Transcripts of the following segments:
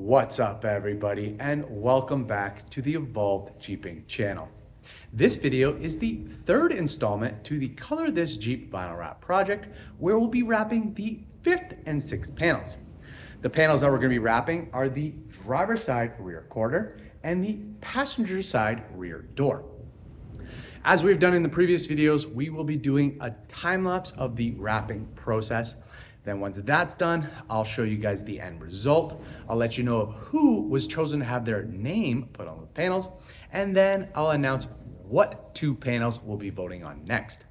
What's up everybody, and welcome back to the EvolvedJeepin channel. This video is the third installment to the Color This Jeep vinyl wrap project, where we'll be wrapping the 5th and 6th panels. The panels that we're going to be wrapping are the driver's side rear quarter and the passenger side rear door. As we've done in the previous videos, we will be doing a time lapse of the wrapping process. Then once that's done, I'll show you guys the end result. I'll let you know of who was chosen to have their name put on the panels, and then I'll announce what 2 panels we'll be voting on next.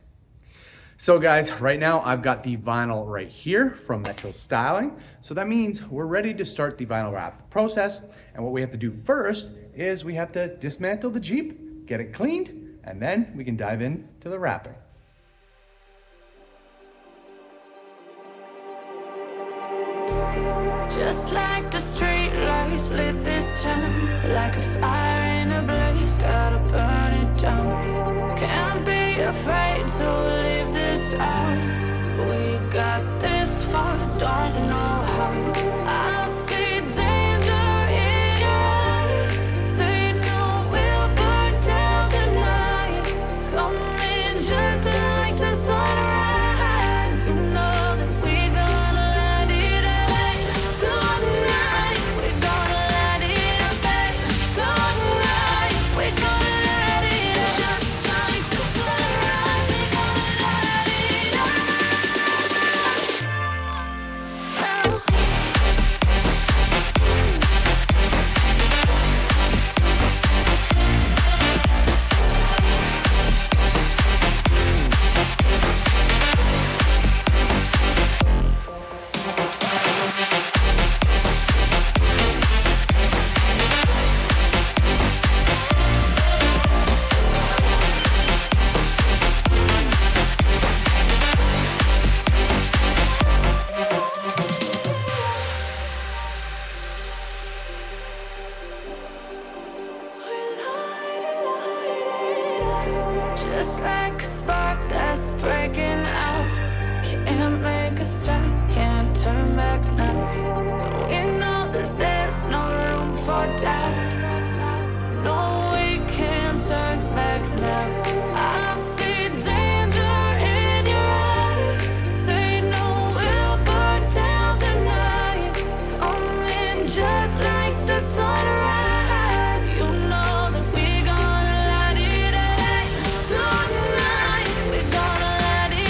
So guys, right now I've got the vinyl right here from Metro Styling. So that means we're ready to start the vinyl wrap process. And what we have to do first is we have to dismantle the Jeep, get it cleaned, and then we can dive into the wrapping. Just like the street lights lit this town, like a fire in a blaze, gotta burn it down. Can't be afraid to leave this out. We got this far, don't know how. I see danger in your eyes. They know we'll burn down the night. Coming just like the sunrise. You know that we gonna let it rain. Tonight we gonna let it rain. Tonight we gonna let it rain. Just like the sunrise, we gonna let it rain. Just like a spark that's breaking out. Can't make a stop, can't turn back now. We know that there's no room for doubt. No, we can't turn back now. I see danger in your eyes. They know we'll burn down the night. Coming just like the sunrise. You know that we gonna let it rain. Tonight we gonna let it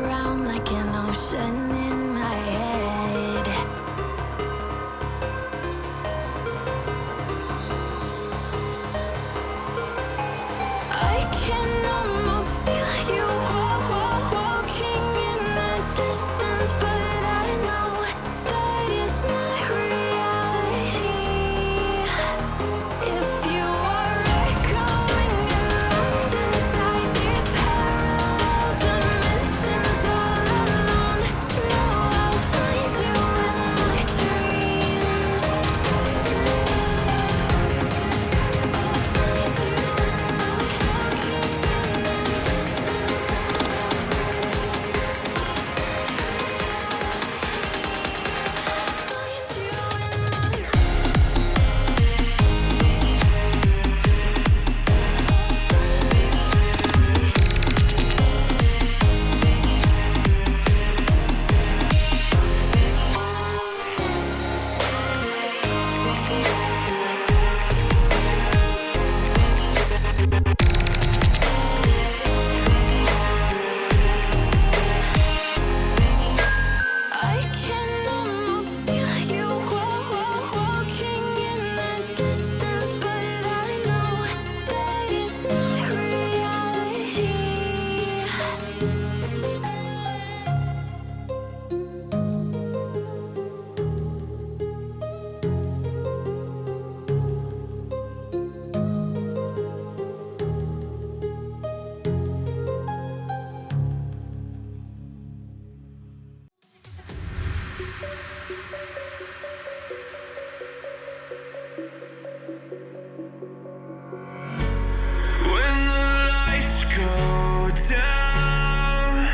around like an ocean in my head. I can almost feel you walking in the distance, but I know that it's not reality. If you are echoing around inside these parallel dimensions all alone, know I'll find you in my dreams. I'll find you in my I can almost feel you walking in the distance, but I know that it's not reality. When the lights go down,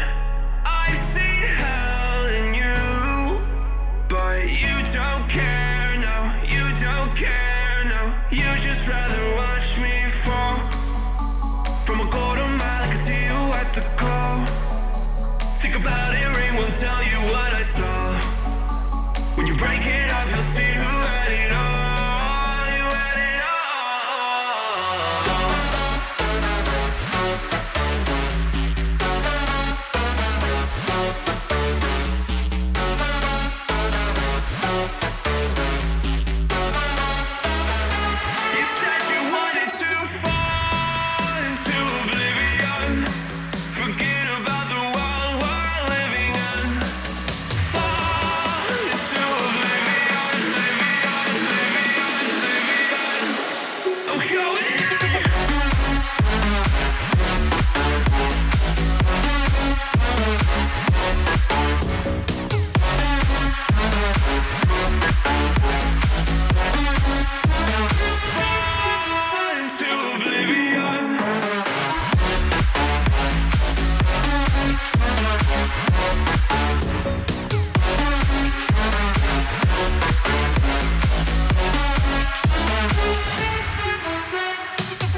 I've seen hell in you, but you don't care, no, you don't care, no. You just rather watch me fall from a quarter mile. I can see you at the call. Think about it, ring won't tell you what I saw. When you break it off, you'll see who had it all. You had it all. You said you wanted to fall into oblivion. Forget about the world we're living in. Fall into oblivion, oblivion. Oh, going in. Fall into oblivion.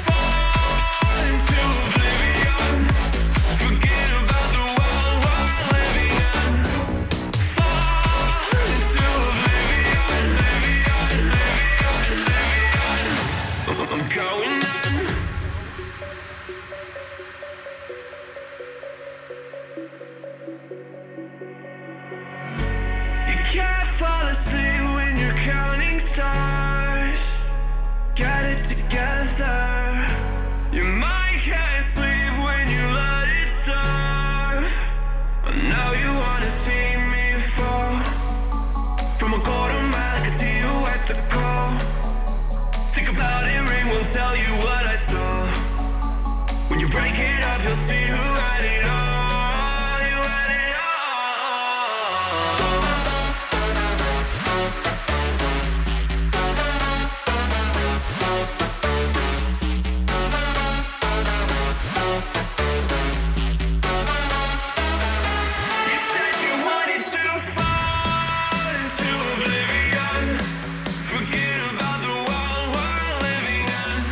Fall into oblivion. Forget about the world we're living in. Fall into oblivion, oblivion. I'm going in. You can't fall asleep when you're counting stars. Get it together. Your mind can't sleep when you let it starve. I know you wanna see me fall from a quarter mile. I can see you at the call. Think about it, ring won't tell you what I saw. When you break it off, you'll see who had it all. You had it all. You said you wanted to fall into oblivion. Forget about the world we're living in.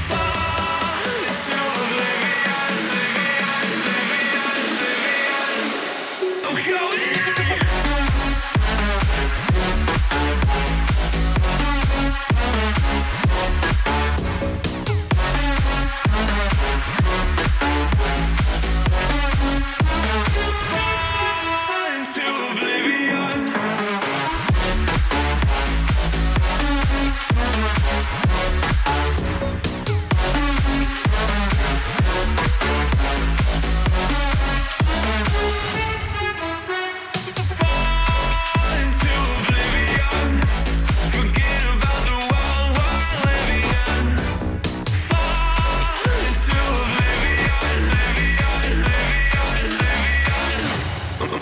Fall into oblivion, oblivion. Oh, going in.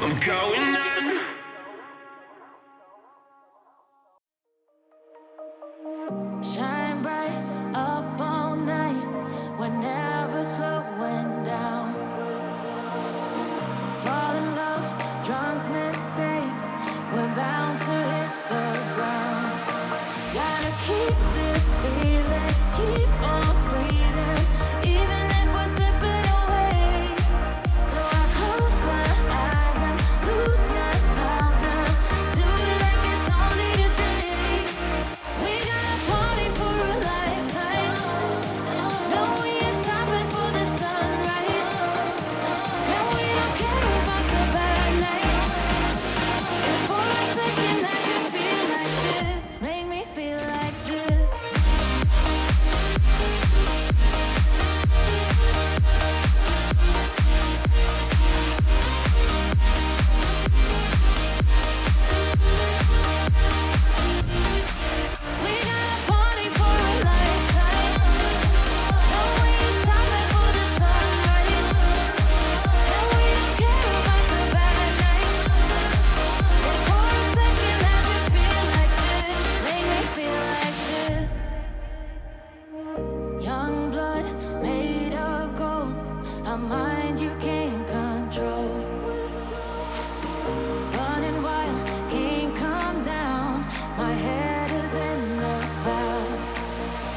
I'm going in. Shine bright up all night. We're never slowing down. Fall in love, drunk mistakes. We're bound to hit the ground. Gotta keep this feeling, keep on breathing, even if we're slipping away. So I close my eyes and lose myself now. Do it like it's only today. We got a party for a lifetime. No, we ain't stopping for the sunrise. And we don't care about the bad nights. And for a second I can feel like this. Make me feel like this. We got a party for a lifetime. No, we ain't stopping for the sunrise. And we don't care about the bad nights. And for a second I can feel like this. Make me feel like this. Young blood made of gold. A mind you can't control. Running wild, can't come down. My head is in the clouds.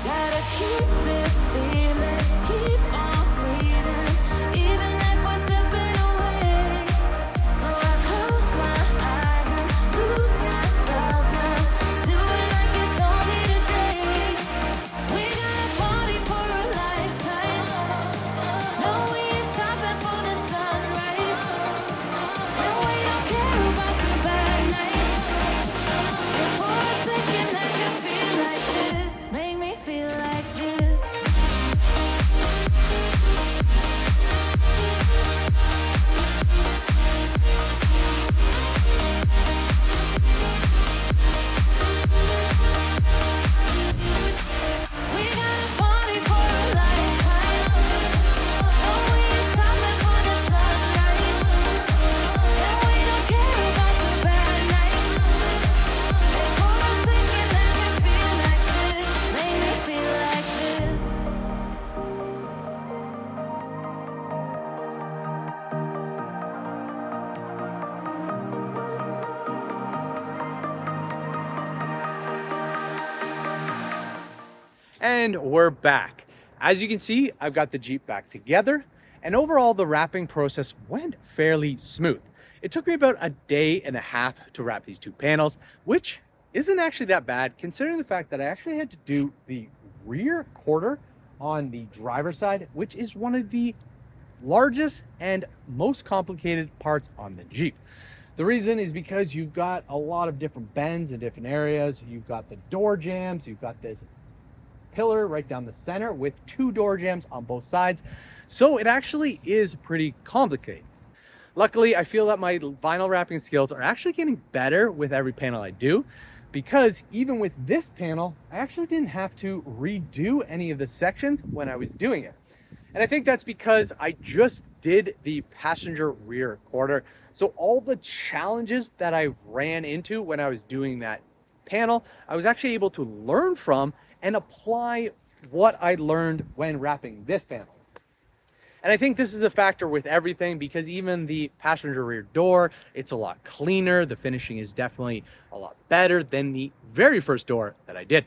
Gotta keep this feeling, keep on breathing, even if we're slipping away. So I close my eyes and lose myself now. Do it like it's only today. We got a party for a lifetime. No, we ain't stopping for the sunrise. And we don't care about the bad nights. And for a second I can feel like this. Make me feel like this. We got a party for a lifetime. No, we ain't stopping for the sunrise. And we don't care about the bad nights. And for a second I can feel like this. Make me feel like this. And we're back. As you can see, I've got the Jeep back together, and overall the wrapping process went fairly smooth. It took me about a day and a half to wrap these two panels, which isn't actually that bad considering the fact that I actually had to do the rear quarter on the driver's side, which is one of the largest and most complicated parts on the Jeep. The reason is because you've got a lot of different bends in different areas. You've got the door jambs, you've got this pillar right down the center with two door jambs on both sides. So it actually is pretty complicated. Luckily, I feel that my vinyl wrapping skills are actually getting better with every panel I do, because even with this panel, I actually didn't have to redo any of the sections when I was doing it. And I think that's because I just did the passenger rear quarter. So all the challenges that I ran into when I was doing that panel, I was actually able to learn from and apply what I learned when wrapping this panel. And I think this is a factor with everything, because even the passenger rear door, it's a lot cleaner. The finishing is definitely a lot better than the very first door that I did.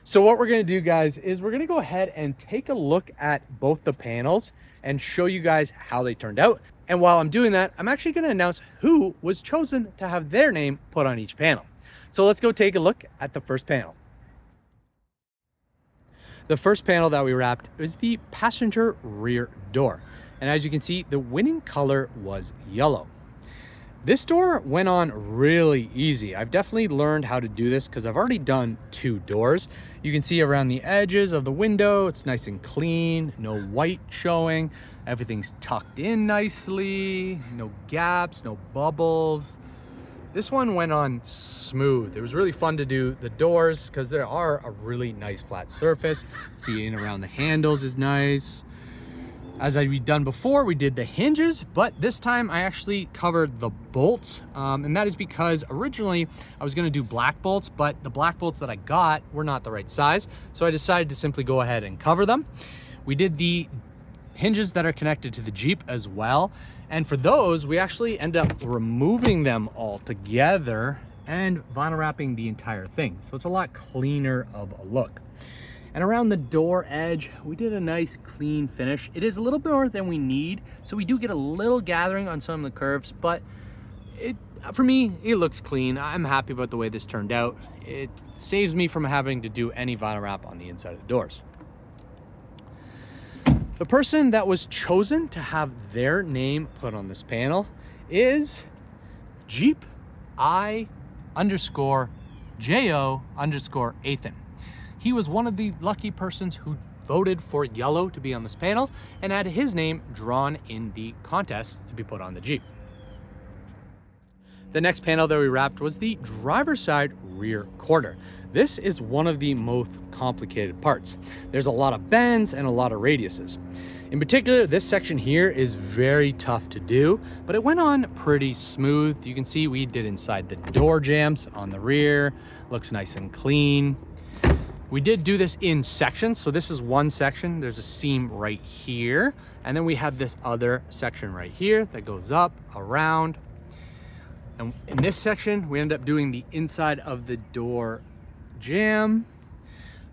So what we're gonna do, guys, is we're gonna go ahead and take a look at both the panels and show you guys how they turned out. And while I'm doing that, I'm actually gonna announce who was chosen to have their name put on each panel. So let's go take a look at the first panel. The first panel that we wrapped was the passenger rear door. And as you can see, the winning color was yellow. This door went on really easy. I've definitely learned how to do this because I've already done two doors. You can see around the edges of the window, it's nice and clean, no white showing. Everything's tucked in nicely, no gaps, no bubbles. This one went on smooth. It was really fun to do the doors because there are a really nice flat surface. Seeing around the handles is nice. As I've done before, we did the hinges, but this time I actually covered the bolts. And that is because originally I was gonna do black bolts, but the black bolts that I got were not the right size. So I decided to simply go ahead and cover them. We did the hinges that are connected to the Jeep as well. And for those, we actually end up removing them all together and vinyl wrapping the entire thing. So it's a lot cleaner of a look. And around the door edge, we did a nice clean finish. It is a little bit more than we need, so we do get a little gathering on some of the curves, but for me, it looks clean. I'm happy about the way this turned out. It saves me from having to do any vinyl wrap on the inside of the doors. The person that was chosen to have their name put on this panel is Jeep I_JO_Athan. He was one of the lucky persons who voted for yellow to be on this panel and had his name drawn in the contest to be put on the Jeep. The next panel that we wrapped was the driver's side rear quarter. This is one of the most complicated parts. There's a lot of bends and a lot of radiuses. In particular, this section here is very tough to do, but it went on pretty smooth. You can see we did inside the door jambs on the rear. Looks nice and clean. We did do this in sections. So this is one section. There's a seam right here. And then we have this other section right here that goes up, around. And in this section, we end up doing the inside of the door jamb.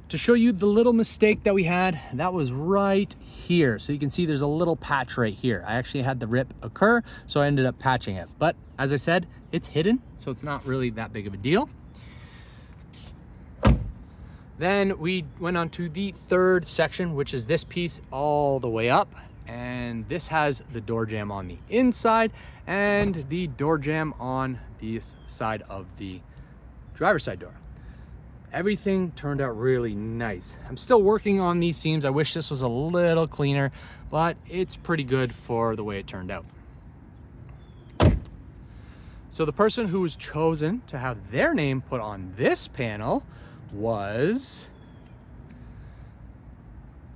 To show you the little mistake that we had, that was right here. So you can see there's a little patch right here. I actually had the rip occur, so I ended up patching it. But as I said, it's hidden, so it's not really that big of a deal. Then we went on to the third section, which is this piece all the way up. And this has the door jamb on the inside and the door jamb on this side of the driver's side door. Everything turned out really nice. I'm still working on these seams. I wish this was a little cleaner, but it's pretty good for the way it turned out. So the person who was chosen to have their name put on this panel was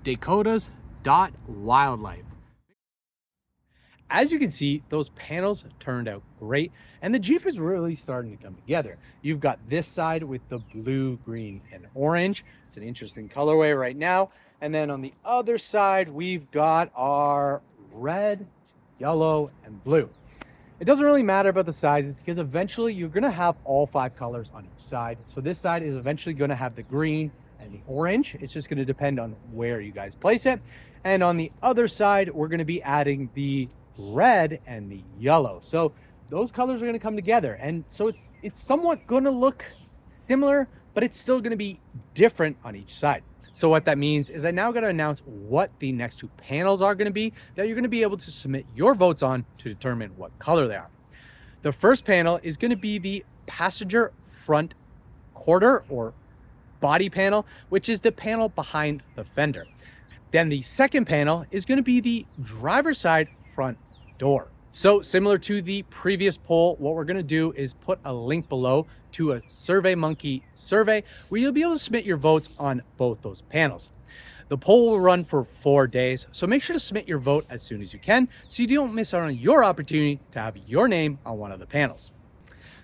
Dakotas.wildlife. As you can see, those panels turned out great, and the Jeep is really starting to come together. You've got this side with the blue, green, and orange. It's an interesting colorway right now. And then on the other side, we've got our red, yellow, and blue. It doesn't really matter about the sizes because eventually you're gonna have all 5 colors on each side. So this side is eventually gonna have the green and the orange. It's just gonna depend on where you guys place it. And on the other side, we're gonna be adding the red and the yellow. So those colors are gonna come together. And so it's somewhat gonna look similar, but it's still gonna be different on each side. So what that means is I now got to announce what the next 2 panels are going to be that you're going to be able to submit your votes on to determine what color they are. The first panel is going to be the passenger front quarter or body panel, which is the panel behind the fender. Then the second panel is going to be the driver's side front door. So similar to the previous poll, what we're going to do is put a link below to a SurveyMonkey survey where you'll be able to submit your votes on both those panels. The poll will run for 4 days, so make sure to submit your vote as soon as you can so you don't miss out on your opportunity to have your name on one of the panels.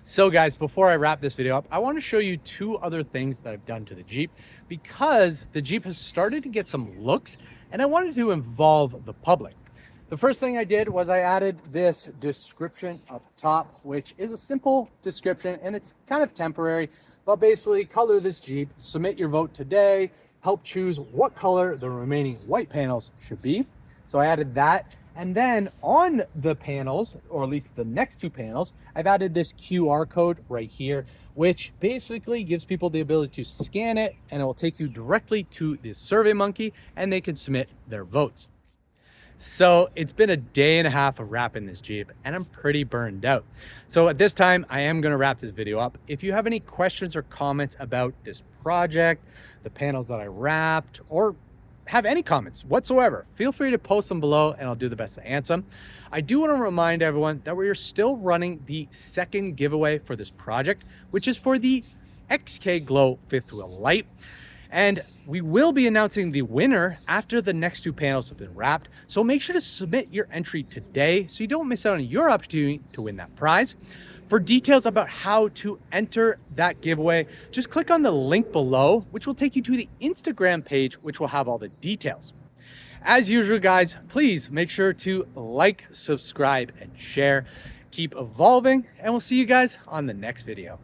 So guys, before I wrap this video up, I want to show you 2 other things that I've done to the Jeep because the Jeep has started to get some looks and I wanted to involve the public. The first thing I did was I added this description up top, which is a simple description and it's kind of temporary, but basically color this Jeep, submit your vote today, help choose what color the remaining white panels should be. So I added that. And then on the panels, or at least the next 2 panels, I've added this QR code right here, which basically gives people the ability to scan it and it will take you directly to the SurveyMonkey and they can submit their votes. So it's been a day and a half of wrapping this Jeep and I'm pretty burned out. So at this time, I am gonna wrap this video up. If you have any questions or comments about this project, the panels that I wrapped, or have any comments whatsoever, feel free to post them below and I'll do the best to answer them. I do want to remind everyone that we are still running the second giveaway for this project, which is for the XK Glow 5th wheel light. And We will be announcing the winner after the next 2 panels have been wrapped, so make sure to submit your entry today so you don't miss out on your opportunity to win that prize. For details about how to enter that giveaway, just click on the link below, which will take you to the Instagram page, which will have all the details. As usual, guys, please make sure to like, subscribe, and share. Keep evolving, and we'll see you guys on the next video.